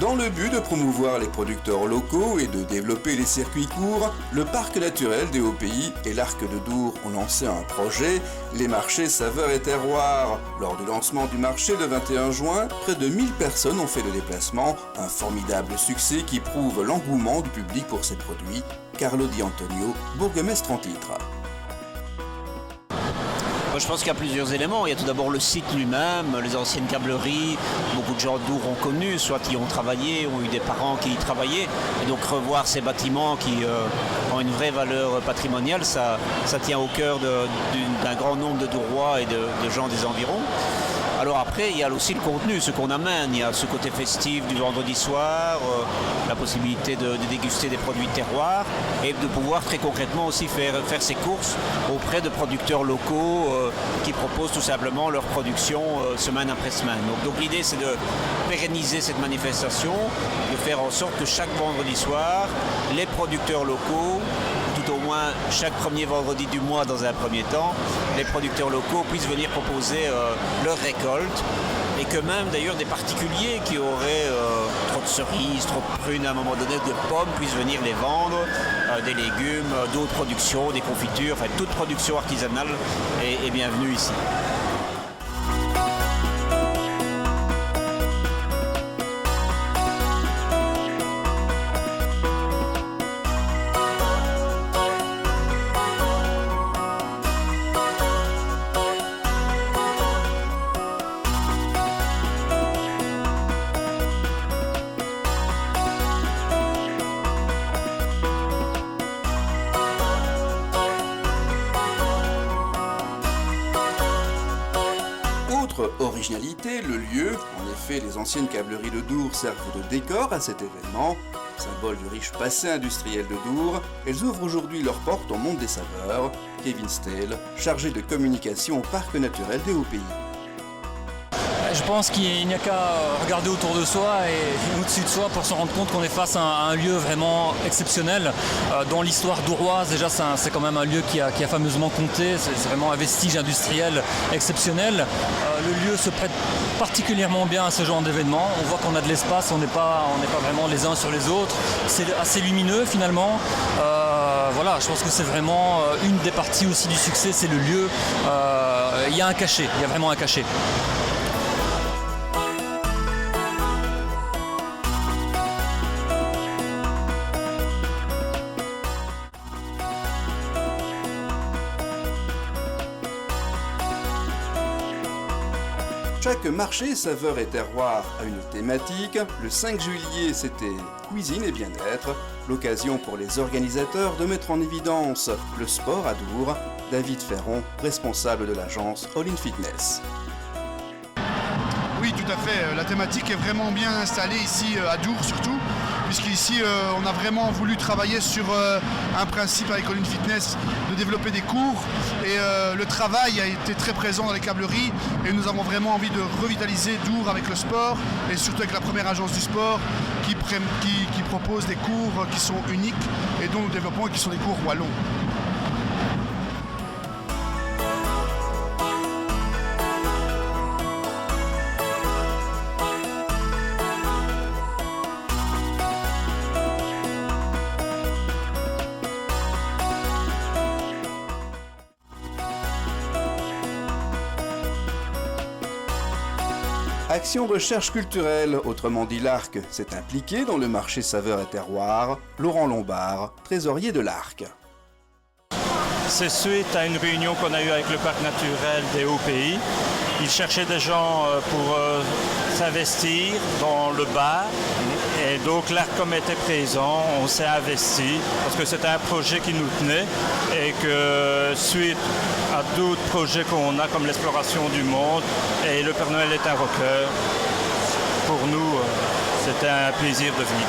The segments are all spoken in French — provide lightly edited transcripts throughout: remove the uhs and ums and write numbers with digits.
Dans le but de promouvoir les producteurs locaux et de développer les circuits courts, le parc naturel des Hauts-Pays et l'Arc de Dour ont lancé un projet, les marchés saveurs et terroirs. Lors du lancement du marché le 21 juin, près de 1000 personnes ont fait le déplacement, un formidable succès qui prouve l'engouement du public pour ces produits. Carlo Di Antonio, bourgmestre en titre. Moi, je pense qu'il y a plusieurs éléments. Il y a tout d'abord le site lui-même, les anciennes câbleries. Beaucoup de gens de Dour ont connu, soit qui ont travaillé, ont eu des parents qui y travaillaient. Et donc revoir ces bâtiments qui ont une vraie valeur patrimoniale, ça tient au cœur d'un grand nombre de Dourois et de gens des environs. Alors après, il y a aussi le contenu, ce qu'on amène. Il y a ce côté festif du vendredi soir, la possibilité de déguster des produits de terroir et de pouvoir très concrètement aussi faire ses courses auprès de producteurs locaux qui proposent tout simplement leur production semaine après semaine. Donc l'idée, c'est de pérenniser cette manifestation, de faire en sorte que chaque vendredi soir, les producteurs locaux, tout au moins chaque premier vendredi du mois dans un premier temps, les producteurs locaux puissent venir proposer leur récolte et que même d'ailleurs des particuliers qui auraient trop de cerises, trop de prunes à un moment donné, de pommes, puissent venir les vendre, des légumes, d'autres productions, des confitures, enfin toute production artisanale est bienvenue ici. Originalité, le lieu, en effet les anciennes câbleries de Dour servent de décor à cet événement, symbole du riche passé industriel de Dour. Elles ouvrent aujourd'hui leurs portes au monde des saveurs. Kevin Steele, chargé de communication au parc naturel des Hauts-Pays. Je pense qu'il n'y a qu'à regarder autour de soi et au-dessus de soi pour se rendre compte qu'on est face à un lieu vraiment exceptionnel. Dans l'histoire douroise, déjà c'est quand même un lieu qui a fameusement compté, c'est vraiment un vestige industriel exceptionnel. Le lieu se prête particulièrement bien à ce genre d'événement. On voit qu'on a de l'espace, on n'est pas vraiment les uns sur les autres. C'est assez lumineux finalement. Voilà, je pense que c'est vraiment une des parties aussi du succès, c'est le lieu. Il y a un cachet, il y a vraiment un cachet. Chaque marché saveur et terroir a une thématique. Le 5 juillet, c'était cuisine et bien-être. L'occasion pour les organisateurs de mettre en évidence le sport à Dour. David Ferron, responsable de l'agence All In Fitness. Oui, tout à fait. La thématique est vraiment bien installée ici à Dour surtout, puisqu'ici on a vraiment voulu travailler sur un principe avec All In Fitness de développer des cours et le travail a été très présent dans les câbleries et nous avons vraiment envie de revitaliser Dour avec le sport et surtout avec la première agence du sport qui propose des cours qui sont uniques et dont nous développons et qui sont des cours wallons. Action Recherche Culturelle, autrement dit l'Arc, s'est impliqué dans le marché saveurs et terroirs. Laurent Lombard, trésorier de l'Arc. C'est suite à une réunion qu'on a eue avec le parc naturel des Hauts-Pays. Ils cherchaient des gens pour s'investir dans le bar. Et donc l'Arcom était présent, on s'est investi parce que c'était un projet qui nous tenait et que suite à d'autres projets qu'on a comme l'exploration du monde et le Père Noël est un rocker, pour nous c'était un plaisir de venir.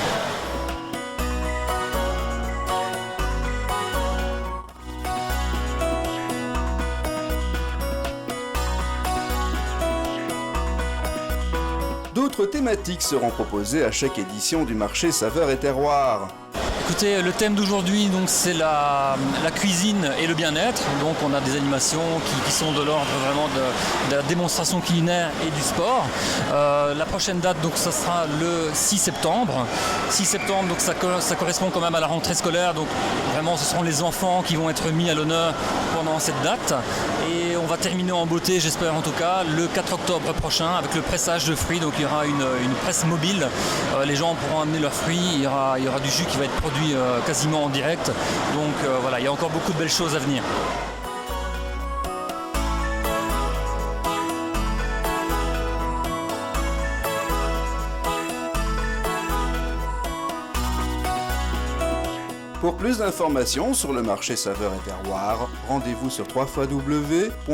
D'autres thématiques seront proposées à chaque édition du marché saveurs et terroirs. Écoutez, le thème d'aujourd'hui, donc, c'est la cuisine et le bien-être. Donc on a des animations qui sont de l'ordre vraiment de la démonstration culinaire et du sport. La prochaine date, donc, ça sera le 6 septembre. 6 septembre, donc, ça correspond quand même à la rentrée scolaire. Donc vraiment, ce seront les enfants qui vont être mis à l'honneur pendant cette date. Et on va terminer en beauté, j'espère en tout cas, le 4 octobre prochain avec le pressage de fruits. Donc il y aura une presse mobile. Les gens pourront amener leurs fruits. Il y aura du jus qui va être produit quasiment en direct. Donc voilà, il y a encore beaucoup de belles choses à venir. Pour plus d'informations sur le marché Saveurs et Terroirs, rendez-vous sur www.pnhp.be.